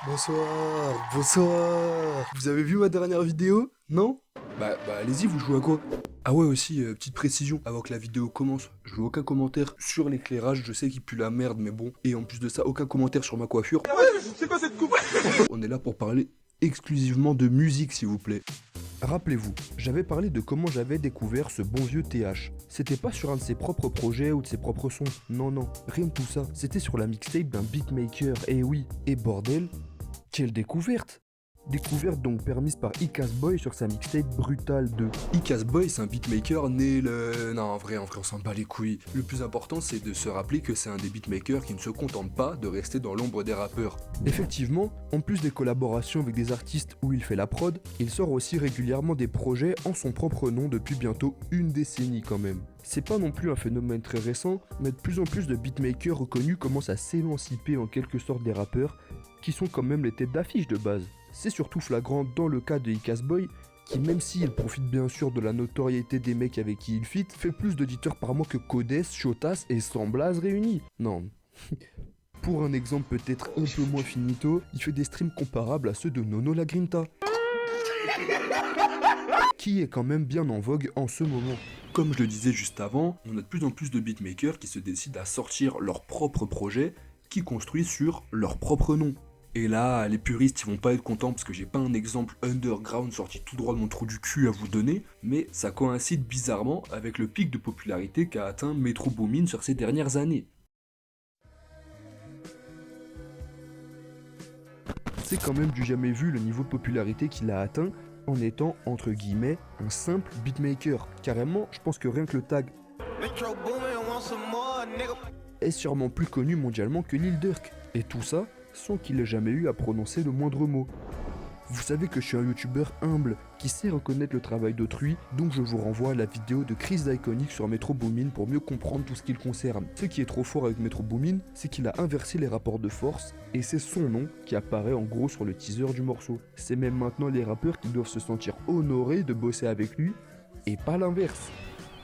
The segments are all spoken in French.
Bonsoir, bonsoir. Vous avez vu ma dernière vidéo? Non? Bah allez-y, vous jouez à quoi? Ah ouais aussi, petite précision, avant que la vidéo commence, je veux aucun commentaire sur l'éclairage, je sais qu'il pue la merde, mais bon. Et en plus de ça, aucun commentaire sur ma coiffure. C'est quoi cette coupe? On est là pour parler exclusivement de musique, s'il vous plaît. Rappelez-vous, j'avais parlé de comment j'avais découvert ce bon vieux TH. C'était pas sur un de ses propres projets ou de ses propres sons, non, rien de tout ça. C'était sur la mixtape d'un beatmaker, et oui, et bordel, quelle découverte! Découverte donc permise par Icasboy sur sa mixtape Brutal 2. Icasboy, c'est un beatmaker né le... Non, en vrai, on s'en bat les couilles. Le plus important, c'est de se rappeler que c'est un des beatmakers qui ne se contente pas de rester dans l'ombre des rappeurs. Effectivement, en plus des collaborations avec des artistes où il fait la prod, il sort aussi régulièrement des projets en son propre nom depuis bientôt une décennie quand même. C'est pas non plus un phénomène très récent, mais de plus en plus de beatmakers reconnus commencent à s'émanciper en quelque sorte des rappeurs, qui sont quand même les têtes d'affiche de base. C'est surtout flagrant dans le cas de Icasboy, qui même s'il profite bien sûr de la notoriété des mecs avec qui il fit, fait plus d'auditeurs par mois que Codes, Chotas et Samblaz réunis. Non. Pour un exemple peut-être un peu moins finito, il fait des streams comparables à ceux de Nono La Grinta, qui est quand même bien en vogue en ce moment. Comme je le disais juste avant, on a de plus en plus de beatmakers qui se décident à sortir leurs propres projets, qui construisent sur leur propre nom. Et là, les puristes ils vont pas être contents parce que j'ai pas un exemple underground sorti tout droit de mon trou du cul à vous donner, mais ça coïncide bizarrement avec le pic de popularité qu'a atteint Metro Boomin sur ces dernières années. C'est quand même du jamais vu le niveau de popularité qu'il a atteint en étant entre guillemets un simple beatmaker. Carrément, je pense que rien que le tag est sûrement plus connu mondialement que Lil Durk. Et tout ça sans qu'il ait jamais eu à prononcer le moindre mot. Vous savez que je suis un youtubeur humble qui sait reconnaître le travail d'autrui, donc je vous renvoie à la vidéo de Chris d'Iconic sur Metro Boomin pour mieux comprendre tout ce qui le concerne. Ce qui est trop fort avec Metro Boomin, c'est qu'il a inversé les rapports de force et c'est son nom qui apparaît en gros sur le teaser du morceau. C'est même maintenant les rappeurs qui doivent se sentir honorés de bosser avec lui et pas l'inverse.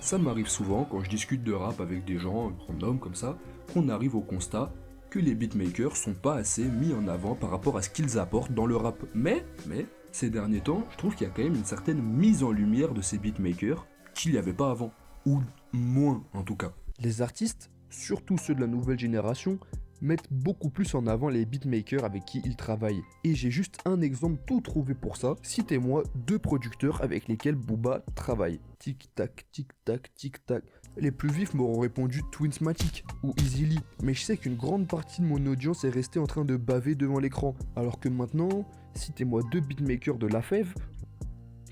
Ça m'arrive souvent quand je discute de rap avec des gens random comme ça, qu'on arrive au constat que les beatmakers sont pas assez mis en avant par rapport à ce qu'ils apportent dans le rap. Mais, ces derniers temps, je trouve qu'il y a quand même une certaine mise en lumière de ces beatmakers qu'il n'y avait pas avant. Ou moins en tout cas. Les artistes, surtout ceux de la nouvelle génération, mettent beaucoup plus en avant les beatmakers avec qui ils travaillent. Et j'ai juste un exemple tout trouvé pour ça. Citez-moi 2 producteurs avec lesquels Booba travaille. Tic-tac, tic-tac, tic-tac. Les plus vifs m'auront répondu Twinsmatic ou Easily, mais je sais qu'une grande partie de mon audience est restée en train de baver devant l'écran, alors que maintenant, citez-moi 2 beatmakers de La Fève,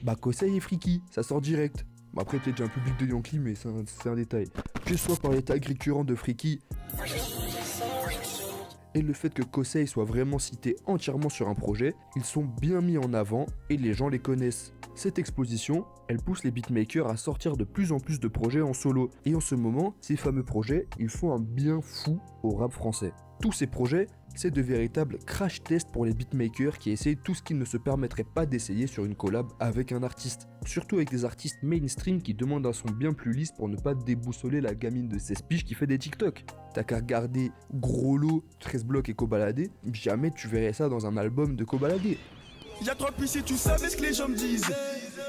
bah Kosei et Freaky, ça sort direct. Bon, après peut-être j'ai un public de Yankee, mais c'est un détail. Que ce soit par les tags récurrents de Freaky, et le fait que Kosei soit vraiment cité entièrement sur un projet, ils sont bien mis en avant et les gens les connaissent. Cette exposition, elle pousse les beatmakers à sortir de plus en plus de projets en solo. Et en ce moment, ces fameux projets, ils font un bien fou au rap français. Tous ces projets, c'est de véritables crash tests pour les beatmakers qui essayent tout ce qu'ils ne se permettraient pas d'essayer sur une collab avec un artiste. Surtout avec des artistes mainstream qui demandent un son bien plus lisse pour ne pas déboussoler la gamine de 16 piges qui fait des TikTok. T'as qu'à regarder Gros Lot, 13 blocs et Kobalade, jamais tu verrais ça dans un album de Kobalade. Y'a 3 PC, tu savais ce que les gens me disent.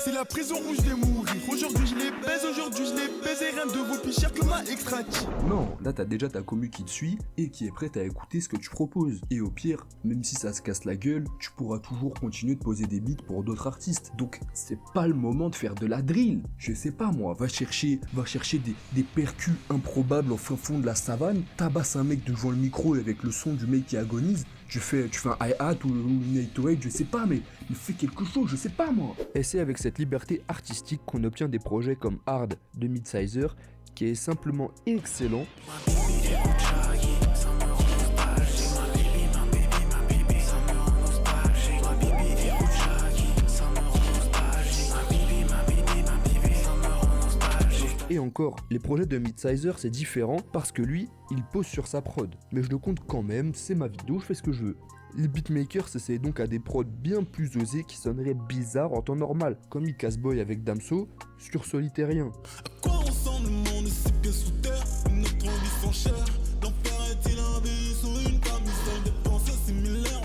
C'est la prison où je vais mourir. Aujourd'hui je les baise, aujourd'hui je les baise et rien de vaut plus cher que ma extract. Non, là t'as déjà ta commu qui te suit et qui est prête à écouter ce que tu proposes. Et au pire, même si ça se casse la gueule, tu pourras toujours continuer de poser des beats pour d'autres artistes. Donc c'est pas le moment de faire de la drill. Je sais pas moi, va chercher des percus improbables au fin fond de la savane, tabasse un mec devant le micro et avec le son du mec qui agonise. Tu fais un hi-hat ou une 808, je sais pas, mais fais quelque chose, je sais pas moi. Et c'est avec cette liberté artistique qu'on obtient des projets comme Hard de Midsizer, qui est simplement excellent. Et encore, les projets de Midsizer c'est différent parce que lui, il pose sur sa prod. Mais je le compte quand même, c'est ma vidéo, je fais ce que je veux. Les beatmakers s'essayent donc à des prods bien plus osés qui sonneraient bizarres en temps normal, comme Icasboy avec Damso sur Solitairien. À quoi ressemble le monde si bien sous terre? Notre vie sont chères. L'enfer est-il un vaisseau, une camisole de pensée similaire?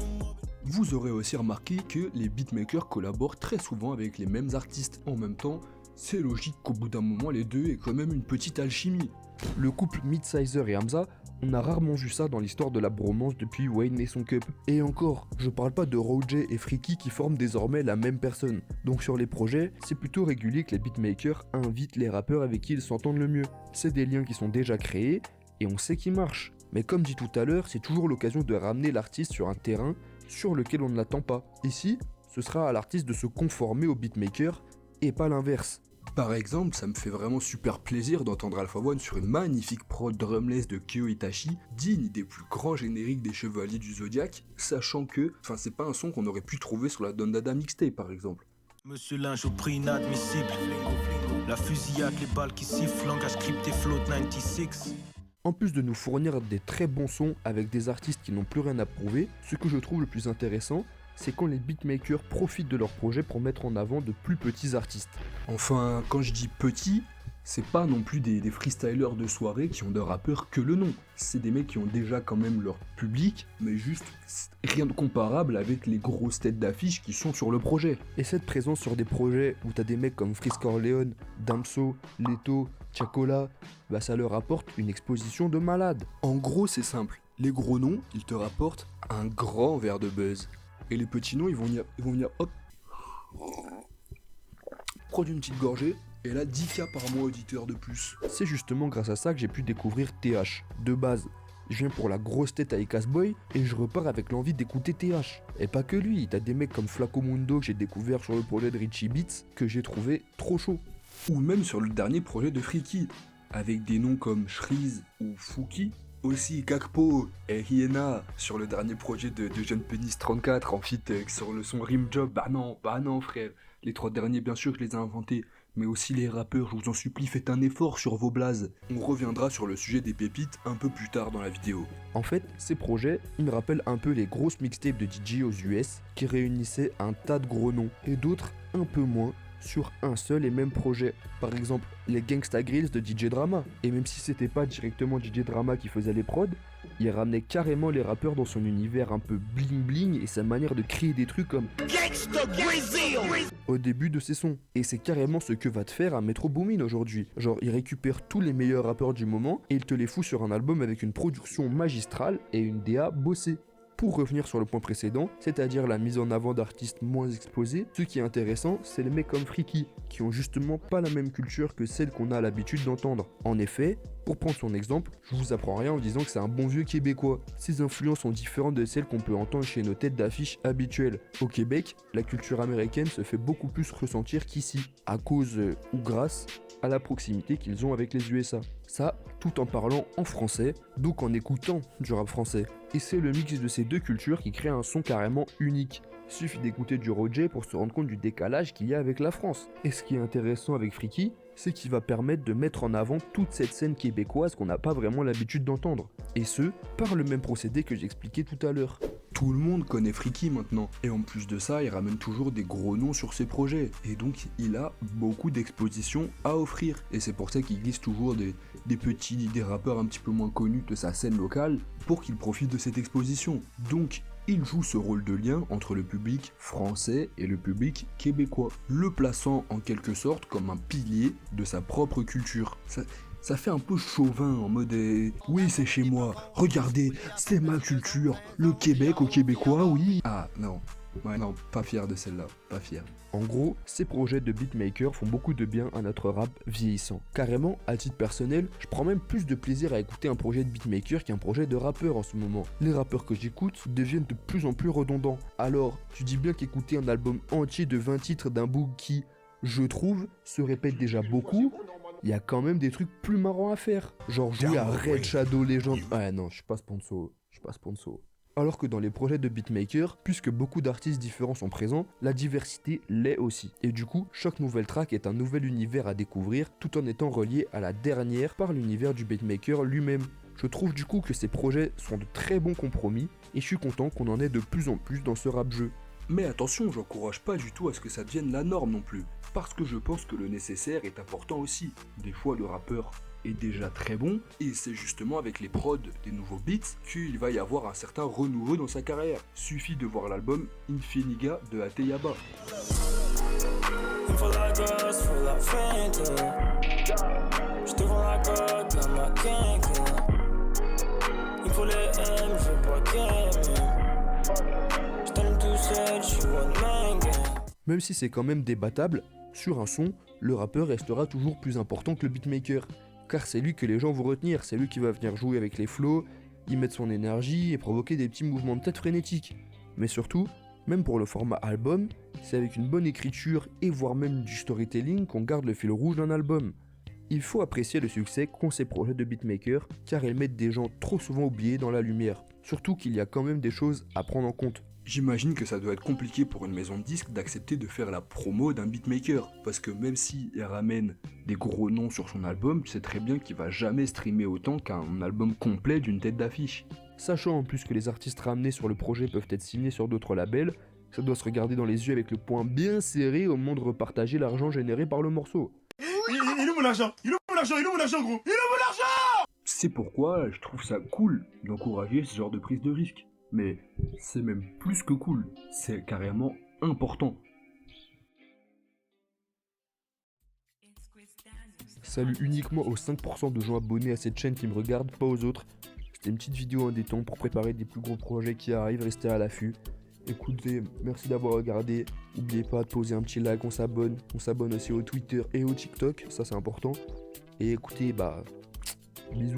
Vous aurez aussi remarqué que les beatmakers collaborent très souvent avec les mêmes artistes. En même temps, c'est logique qu'au bout d'un moment, les deux aient quand même une petite alchimie. Le couple Midsizer et Hamza, on a rarement vu ça dans l'histoire de la bromance depuis Wayne et son Cup. Et encore, je parle pas de Roger et Freaky qui forment désormais la même personne. Donc sur les projets, c'est plutôt régulier que les beatmakers invitent les rappeurs avec qui ils s'entendent le mieux. C'est des liens qui sont déjà créés et on sait qu'ils marchent. Mais comme dit tout à l'heure, c'est toujours l'occasion de ramener l'artiste sur un terrain sur lequel on ne l'attend pas. Ici, ce sera à l'artiste de se conformer au beatmaker et pas l'inverse. Par exemple, ça me fait vraiment super plaisir d'entendre Alpha One sur une magnifique prod drumless de Kyo Itachi, digne des plus grands génériques des Chevaliers du Zodiac, sachant que, c'est pas un son qu'on aurait pu trouver sur la Don Dada mixtape par exemple. Monsieur Lynch au prix inadmissible. La fusillade, les balles qui sifflent, langage crypté, float 96. En plus de nous fournir des très bons sons avec des artistes qui n'ont plus rien à prouver, ce que je trouve le plus intéressant, c'est quand les beatmakers profitent de leur projet pour mettre en avant de plus petits artistes. Enfin, quand je dis petits, c'est pas non plus des freestylers de soirée qui ont de rappeurs que le nom. C'est des mecs qui ont déjà quand même leur public, mais juste rien de comparable avec les grosses têtes d'affiche qui sont sur le projet. Et cette présence sur des projets où t'as des mecs comme Frisk Orleans, Damso, Leto, Chacola, ça leur apporte une exposition de malade. En gros, c'est simple. Les gros noms, ils te rapportent un grand verre de buzz. Et les petits noms, ils vont venir hop, prendre une petite gorgée, et là 10K par mois auditeur de plus. C'est justement grâce à ça que j'ai pu découvrir TH. De base, je viens pour la grosse tête avec Casboy et je repars avec l'envie d'écouter TH. Et pas que lui, t'as des mecs comme Flaco Mundo que j'ai découvert sur le projet de Richie Beats que j'ai trouvé trop chaud. Ou même sur le dernier projet de Freaky, avec des noms comme Shreeze ou Fouki. Aussi Gakpo et Hyena sur le dernier projet de Jeune Penis 34 en feat sur le son Rim Job. Bah non frère, les 3 derniers bien sûr je les ai inventés, mais aussi les rappeurs, je vous en supplie, faites un effort sur vos blazes. On reviendra sur le sujet des pépites un peu plus tard dans la vidéo. En fait, ces projets, ils me rappellent un peu les grosses mixtapes de DJ aux US qui réunissaient un tas de gros noms, et d'autres un peu moins, sur un seul et même projet. Par exemple, les Gangsta Grills de DJ Drama. Et même si c'était pas directement DJ Drama qui faisait les prods, il ramenait carrément les rappeurs dans son univers un peu bling bling et sa manière de créer des trucs comme Gangsta Grizzly au début de ses sons. Et c'est carrément ce que va te faire un Metro Boomin aujourd'hui. Genre, il récupère tous les meilleurs rappeurs du moment et il te les fout sur un album avec une production magistrale et une DA bossée. Pour revenir sur le point précédent, c'est-à-dire la mise en avant d'artistes moins exposés, ce qui est intéressant, c'est les mecs comme Freaky, qui ont justement pas la même culture que celle qu'on a l'habitude d'entendre. En effet, pour prendre son exemple, je vous apprends rien en disant que c'est un bon vieux québécois. Ses influences sont différentes de celles qu'on peut entendre chez nos têtes d'affiche habituelles. Au Québec, la culture américaine se fait beaucoup plus ressentir qu'ici, à cause ou grâce à la proximité qu'ils ont avec les USA. Ça, tout en parlant en français, donc en écoutant du rap français. Et c'est le mix de ces deux cultures qui crée un son carrément unique. Suffit d'écouter du Roger pour se rendre compte du décalage qu'il y a avec la France. Et ce qui est intéressant avec Freaky, c'est qu'il va permettre de mettre en avant toute cette scène québécoise qu'on n'a pas vraiment l'habitude d'entendre. Et ce, par le même procédé que j'expliquais tout à l'heure. Tout le monde connaît Freaky maintenant, et en plus de ça, il ramène toujours des gros noms sur ses projets, et donc il a beaucoup d'expositions à offrir, et c'est pour ça qu'il glisse toujours des rappeurs un petit peu moins connus de sa scène locale, pour qu'il profite de cette exposition. Donc, il joue ce rôle de lien entre le public français et le public québécois, le plaçant en quelque sorte comme un pilier de sa propre culture. Ça fait un peu chauvin en mode oui c'est chez moi, regardez, c'est ma culture, le Québec aux Québécois, oui. Ah non, ouais non, pas fier de celle-là, pas fier. En gros, ces projets de beatmakers font beaucoup de bien à notre rap vieillissant. Carrément, à titre personnel, je prends même plus de plaisir à écouter un projet de beatmaker qu'un projet de rappeur en ce moment. Les rappeurs que j'écoute deviennent de plus en plus redondants. Alors, tu dis bien qu'écouter un album entier de 20 titres d'un boug qui, je trouve, se répète déjà beaucoup, il y a quand même des trucs plus marrants à faire. Genre jouer à Red Shadow Legend. Ah non, je suis pas sponsor. Alors que dans les projets de beatmaker, puisque beaucoup d'artistes différents sont présents, la diversité l'est aussi. Et du coup, chaque nouvelle track est un nouvel univers à découvrir, tout en étant relié à la dernière par l'univers du beatmaker lui-même. Je trouve du coup que ces projets sont de très bons compromis, et je suis content qu'on en ait de plus en plus dans ce rap-jeu. Mais attention, j'encourage pas du tout à ce que ça devienne la norme non plus, parce que je pense que le nécessaire est important aussi. Des fois le rappeur est déjà très bon, et c'est justement avec les prods des nouveaux beats qu'il va y avoir un certain renouveau dans sa carrière. Suffit de voir l'album Infiniga de Ateyaba. Il me faut la gosse, faut la feinte. J'te vends la coque dans ma quinque. Il faut les M, je veux pas qu'aimer. J't'aime tout seul, j'suis one man gang. Même si c'est quand même débattable, sur un son, le rappeur restera toujours plus important que le beatmaker. Car c'est lui que les gens vont retenir, c'est lui qui va venir jouer avec les flows, y mettre son énergie et provoquer des petits mouvements de tête frénétiques. Mais surtout, même pour le format album, c'est avec une bonne écriture et voire même du storytelling qu'on garde le fil rouge d'un album. Il faut apprécier le succès qu'ont ces projets de beatmaker car ils mettent des gens trop souvent oubliés dans la lumière. Surtout qu'il y a quand même des choses à prendre en compte. J'imagine que ça doit être compliqué pour une maison de disques d'accepter de faire la promo d'un beatmaker, parce que même si il ramène des gros noms sur son album, tu sais très bien qu'il va jamais streamer autant qu'un album complet d'une tête d'affiche. Sachant en plus que les artistes ramenés sur le projet peuvent être signés sur d'autres labels, ça doit se regarder dans les yeux avec le poing bien serré au moment de repartager l'argent généré par le morceau. Il est où mon argent? Il est où mon argent? Il est où mon argent, gros? Il est où mon argent? C'est pourquoi je trouve ça cool d'encourager ce genre de prise de risque. Mais c'est même plus que cool, c'est carrément important. Salut uniquement aux 5% de gens abonnés à cette chaîne qui me regardent, pas aux autres. C'était une petite vidéo en déton pour préparer des plus gros projets qui arrivent, restez à l'affût. Écoutez, merci d'avoir regardé, n'oubliez pas de poser un petit like, on s'abonne aussi au Twitter et au TikTok, ça c'est important. Et écoutez, bisous.